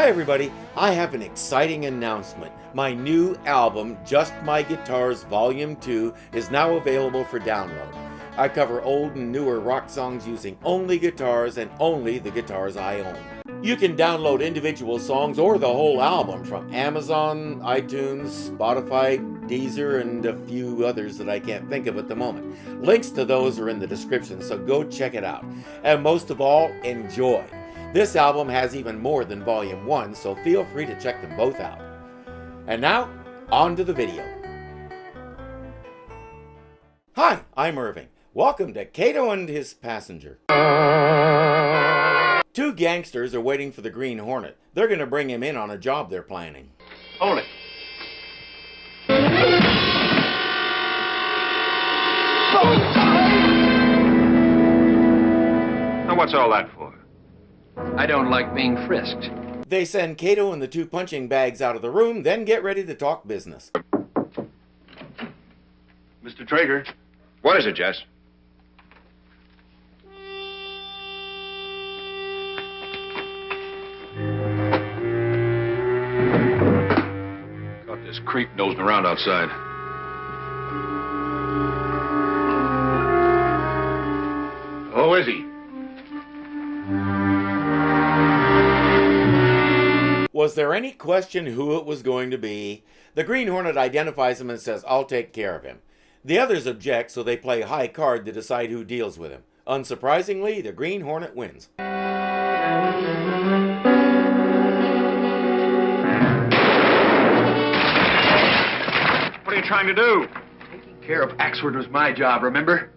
Hi everybody, I have an exciting announcement. My new album, Just My Guitars Volume 2, is now available for download. I cover old and newer rock songs using only guitars and only the guitars I own. You can download individual songs or the whole album from Amazon, iTunes, Spotify, Deezer, and a few others that I can't think of at the moment. Links to those are in the description, so go check it out. And most of all, enjoy. This album has even more than Volume 1, so feel free to check them both out. And now, on to the video. Hi, I'm Irving. Welcome to Kato and his passenger. Two gangsters are waiting for the Green Hornet. They're going to bring him in on a job they're planning. Hold it. Now what's all that for? I don't like being frisked. They send Kato and the two punching bags out of the room, then get ready to talk business. Mr. Traeger. What is it, Jess? Got this creep nosing around outside. Who is he? Was there any question who it was going to be? The Green Hornet identifies him and says, "I'll take care of him." The others object, so they play high card to decide who deals with him. Unsurprisingly, the Green Hornet wins. What are you trying to do? Taking care of Axford was my job, remember?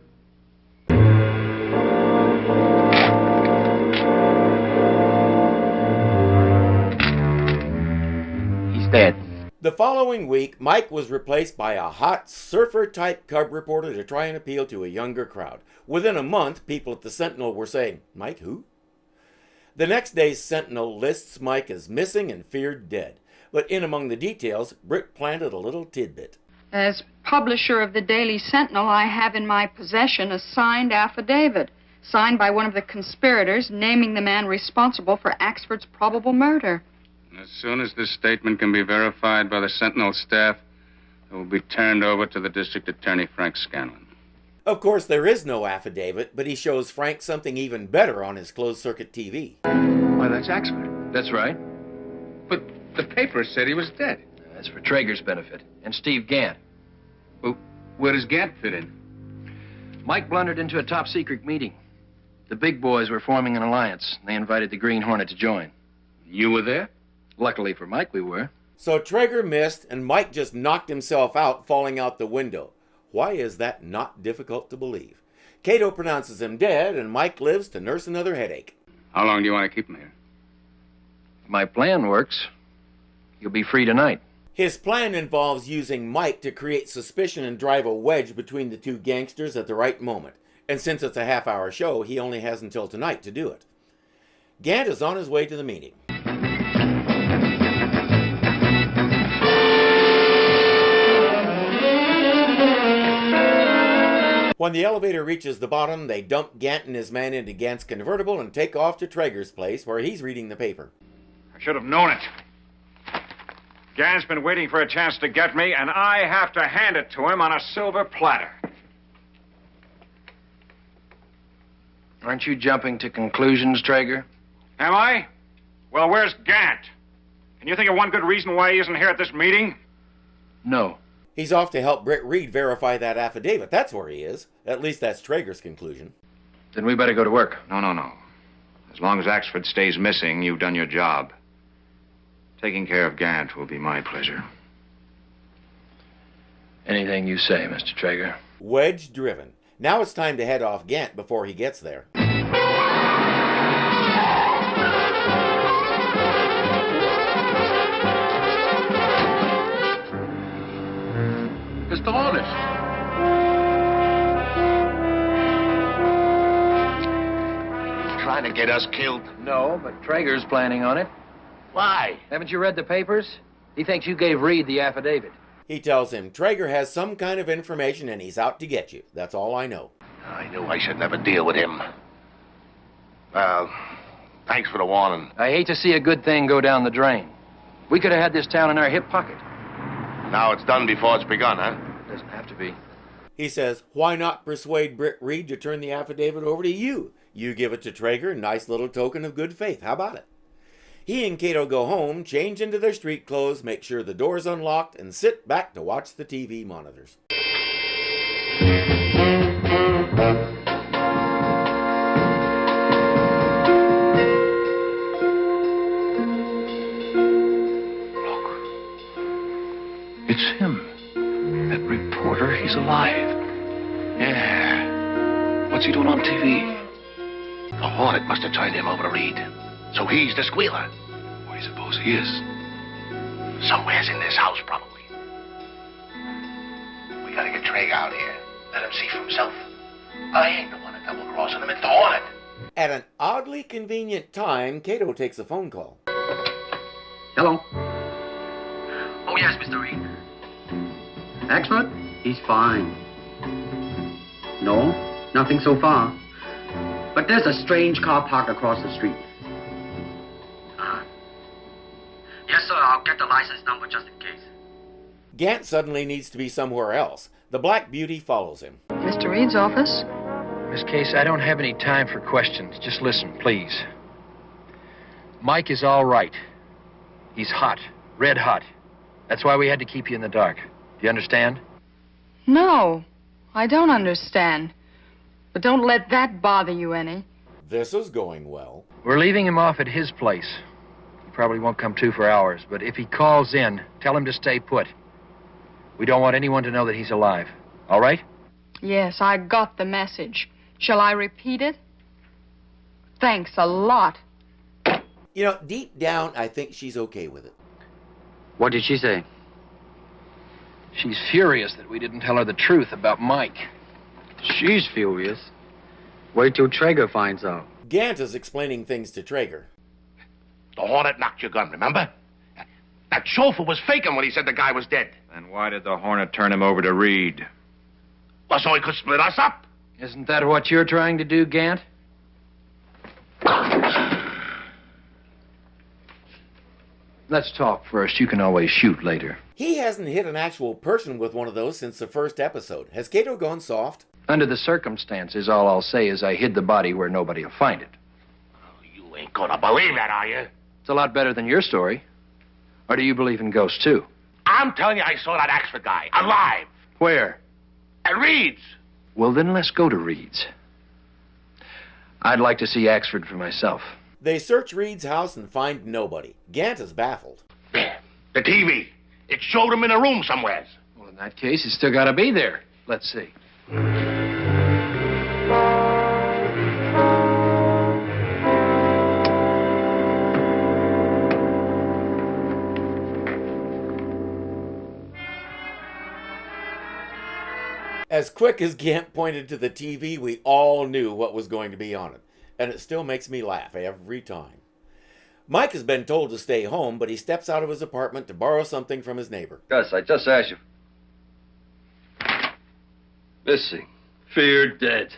He's dead. The following week, Mike was replaced by a hot surfer-type cub reporter to try and appeal to a younger crowd. Within a month, people at the Sentinel were saying, "Mike who?" The next day's Sentinel lists Mike as missing and feared dead. But in among the details, Britt planted a little tidbit. As publisher of the Daily Sentinel, I have in my possession a signed affidavit, signed by one of the conspirators, naming the man responsible for Axford's probable murder. As soon as this statement can be verified by the Sentinel staff, it will be turned over to the District Attorney, Frank Scanlon. Of course, there is no affidavit, but he shows Frank something even better on his closed-circuit TV. Why, that's Axford. That's right. But the paper said he was dead. That's for Traeger's benefit. And Steve Gant. Well, where does Gant fit in? Mike blundered into a top-secret meeting. The big boys were forming an alliance. They invited the Green Hornet to join. You were there? Luckily for Mike, we were. So Traeger missed, and Mike just knocked himself out, falling out the window. Why is that not difficult to believe? Kato pronounces him dead, and Mike lives to nurse another headache. How long do you want to keep him here? If my plan works, you'll be free tonight. His plan involves using Mike to create suspicion and drive a wedge between the two gangsters at the right moment. And since it's a half-hour show, he only has until tonight to do it. Gant is on his way to the meeting. When the elevator reaches the bottom, they dump Gant and his man into Gant's convertible and take off to Traeger's place, where he's reading the paper. I should have known it. Gant's been waiting for a chance to get me, and I have to hand it to him on a silver platter. Aren't you jumping to conclusions, Traeger? Am I? Well, where's Gant? Can you think of one good reason why he isn't here at this meeting? No. He's off to help Britt Reed verify that affidavit. That's where he is. At least that's Traeger's conclusion. Then we better go to work. No. As long as Axford stays missing, you've done your job. Taking care of Gant will be my pleasure. Anything you say, Mr. Traeger. Wedge driven. Now it's time to head off Gant before he gets there. Mr. Hornet. Trying to get us killed? No, but Traeger's planning on it. Why? Haven't you read the papers? He thinks you gave Reed the affidavit. He tells him Traeger has some kind of information and he's out to get you. That's all I know. I knew I should never deal with him. Well, Thanks for the warning. I hate to see a good thing go down the drain. We could have had this town in our hip pocket. Now it's done before it's begun, huh? Doesn't have to be. He says, why not persuade Britt Reed to turn the affidavit over to you? You give it to Traeger, nice little token of good faith. How about it? He and Kato go home, change into their street clothes, make sure the door's unlocked, and sit back to watch the TV monitors. It's him. That reporter, he's alive. Yeah. What's he doing on TV? The Hornet must have turned him over to Reed. So he's the squealer. Where do you suppose he is? Somewhere's in this house, probably. We gotta get Traeger out here. Let him see for himself. I ain't the one that double-crossing him. It's the Hornet. At an oddly convenient time, Kato takes a phone call. Hello. Oh, yes, Mr. Reed. Axford? He's fine. No, nothing so far. But there's a strange car parked across the street. Yes, sir, I'll get the license number just in case. Gant suddenly needs to be somewhere else. The Black Beauty follows him. Mr. Reed's office? Miss Case, I don't have any time for questions. Just listen, please. Mike is all right. He's hot. Red hot. That's why we had to keep you in the dark. Do you understand? No, I don't understand. But don't let that bother you any. This is going well. We're leaving him off at his place. He probably won't come to for hours, but if he calls in, tell him to stay put. We don't want anyone to know that he's alive. All right? Yes, I got the message. Shall I repeat it? Thanks a lot. You know, deep down, I think she's okay with it. What did she say? She's furious that we didn't tell her the truth about Mike. She's furious. Wait till Traeger finds out. Gant is explaining things to Traeger. The Hornet knocked your gun, remember? That chauffeur was faking when he said the guy was dead. Then why did the Hornet turn him over to Reed? Well, so he could split us up. Isn't that what you're trying to do, Gant? Let's talk first. You can always shoot later. He hasn't hit an actual person with one of those since the first episode. Has Kato gone soft? Under the circumstances, all I'll say is I hid the body where nobody will find it. You ain't gonna believe that, are you? It's a lot better than your story. Or do you believe in ghosts, too? I'm telling you, I saw that Axford guy, alive, Where? at Reed's. Well, then let's go to Reed's. I'd like to see Axford for myself. They search Reed's house and find nobody. Gant is baffled. The TV. It showed him in a room somewhere. Well, in that case, he's still got to be there. Let's see. As quick as Gant pointed to the TV, we all knew what was going to be on it. And it still makes me laugh every time. Mike has been told to stay home, but he steps out of his apartment to borrow something from his neighbor. Gus, I just asked you. Missing. Fear dead.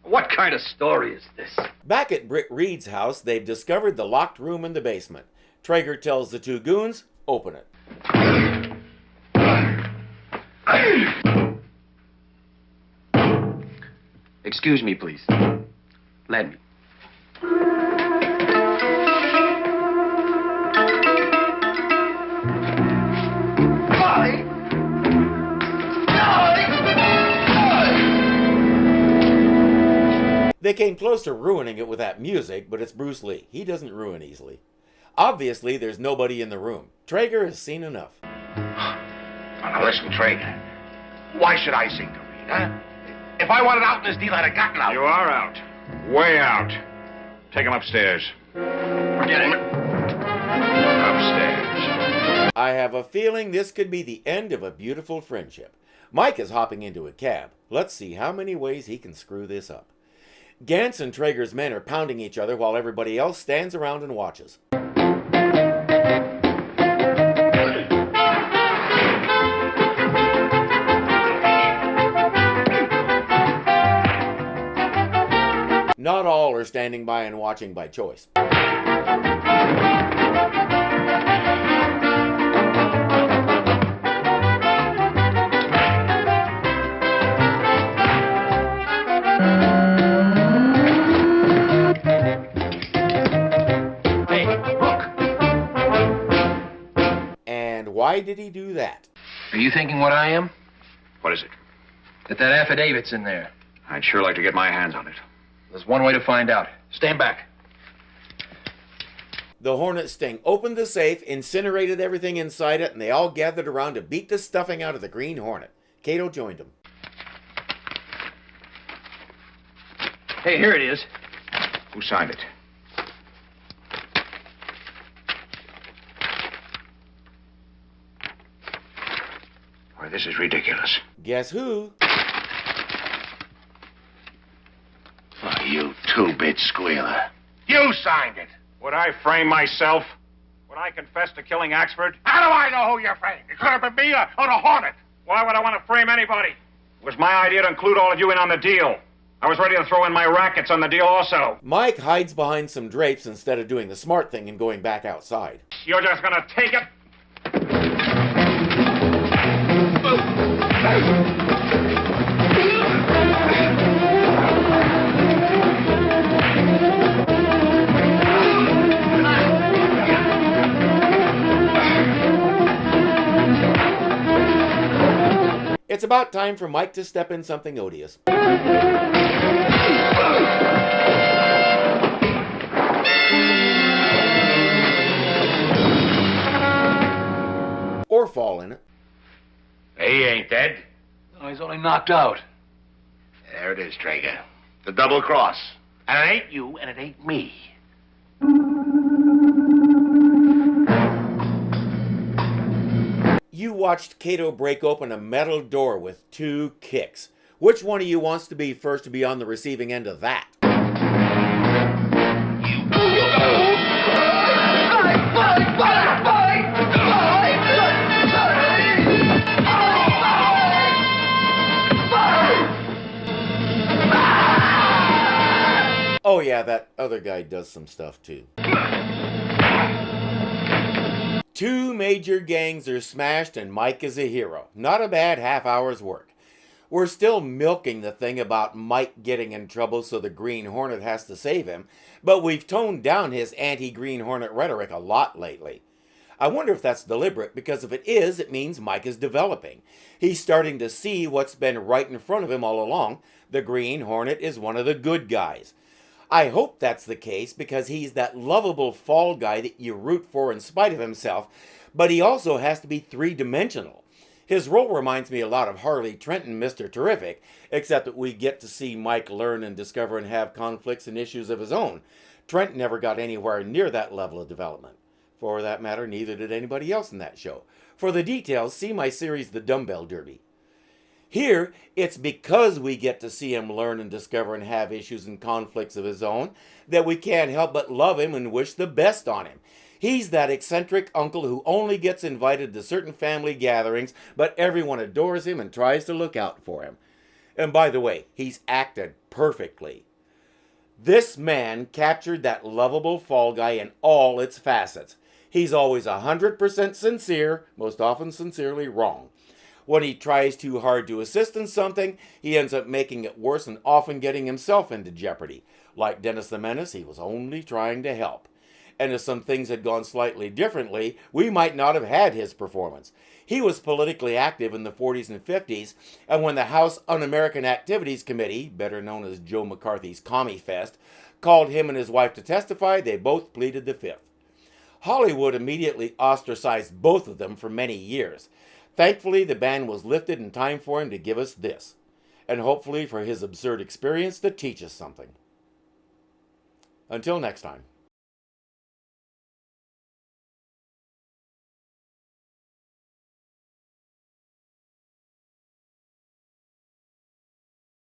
What kind of story is this? Back at Britt Reed's house, they've discovered the locked room in the basement. Traeger tells the two goons, open it. Excuse me, please. Let me. They came close to ruining it with that music, but it's Bruce Lee. He doesn't ruin easily. Obviously, there's nobody in the room. Traeger has seen enough. Now listen, Traeger. Why should I sing to Reed, huh? If I wanted out in this deal, I'd have gotten out. You are out. Way out. Take him upstairs. Forget it. Upstairs. I have a feeling this could be the end of a beautiful friendship. Mike is hopping into a cab. Let's see how many ways he can screw this up. Gantz and Traeger's men are pounding each other while everybody else stands around and watches. Not all are standing by and watching by choice. why did he do that? Are you thinking what I am? What is it? That affidavit's in there. I'd sure like to get my hands on it. There's one way to find out. Stand back. The Hornet sting opened the safe, incinerated everything inside it, and they all gathered around to beat the stuffing out of the Green Hornet. Kato joined them. Hey, here it is. Who signed it? Why, this is ridiculous. Guess who? Oh, you two-bit squealer. You signed it. Would I frame myself? Would I confess to killing Axford? How do I know who you framed? It could have been me or the Hornet. Why would I want to frame anybody? It was my idea to include all of you in on the deal. I was ready to throw in my rackets on the deal also. Mike hides behind some drapes instead of doing the smart thing and going back outside. You're just gonna take it? It's about time for Mike to step in something odious. Or fall in it. He ain't dead. No, he's only knocked out. There it is, Traeger. The double cross. And it ain't you, and it ain't me. You watched Kato break open a metal door with 2 kicks. Which one of you wants to be first to be on the receiving end of that? Oh yeah, that other guy does some stuff too. 2 major gangs are smashed and Mike is a hero. Not a bad half hour's work. We're still milking the thing about Mike getting in trouble so the Green Hornet has to save him, but we've toned down his anti-Green Hornet rhetoric a lot lately. I wonder if that's deliberate, because if it is, it means Mike is developing. He's starting to see what's been right in front of him all along. The Green Hornet is one of the good guys. I hope that's the case, because he's that lovable fall guy that you root for in spite of himself, but he also has to be 3-dimensional. His role reminds me a lot of Harley Trenton, Mr. Terrific, except that we get to see Mike learn and discover and have conflicts and issues of his own. Trent never got anywhere near that level of development. For that matter, neither did anybody else in that show. For the details, see my series, The Dumbbell Derby. Here, it's because we get to see him learn and discover and have issues and conflicts of his own that we can't help but love him and wish the best on him. He's that eccentric uncle who only gets invited to certain family gatherings, but everyone adores him and tries to look out for him. And by the way, he's acted perfectly. This man captured that lovable fall guy in all its facets. He's always 100% sincere, most often sincerely wrong. When he tries too hard to assist in something, he ends up making it worse and often getting himself into jeopardy. Like Dennis the Menace, he was only trying to help. And if some things had gone slightly differently, we might not have had his performance. He was politically active in the 40s and 50s, and when the House Un-American Activities Committee, better known as Joe McCarthy's Commie Fest, called him and his wife to testify, they both pleaded the fifth. Hollywood immediately ostracized both of them for many years. Thankfully, the ban was lifted in time for him to give us this, and hopefully for his absurd experience to teach us something. Until next time.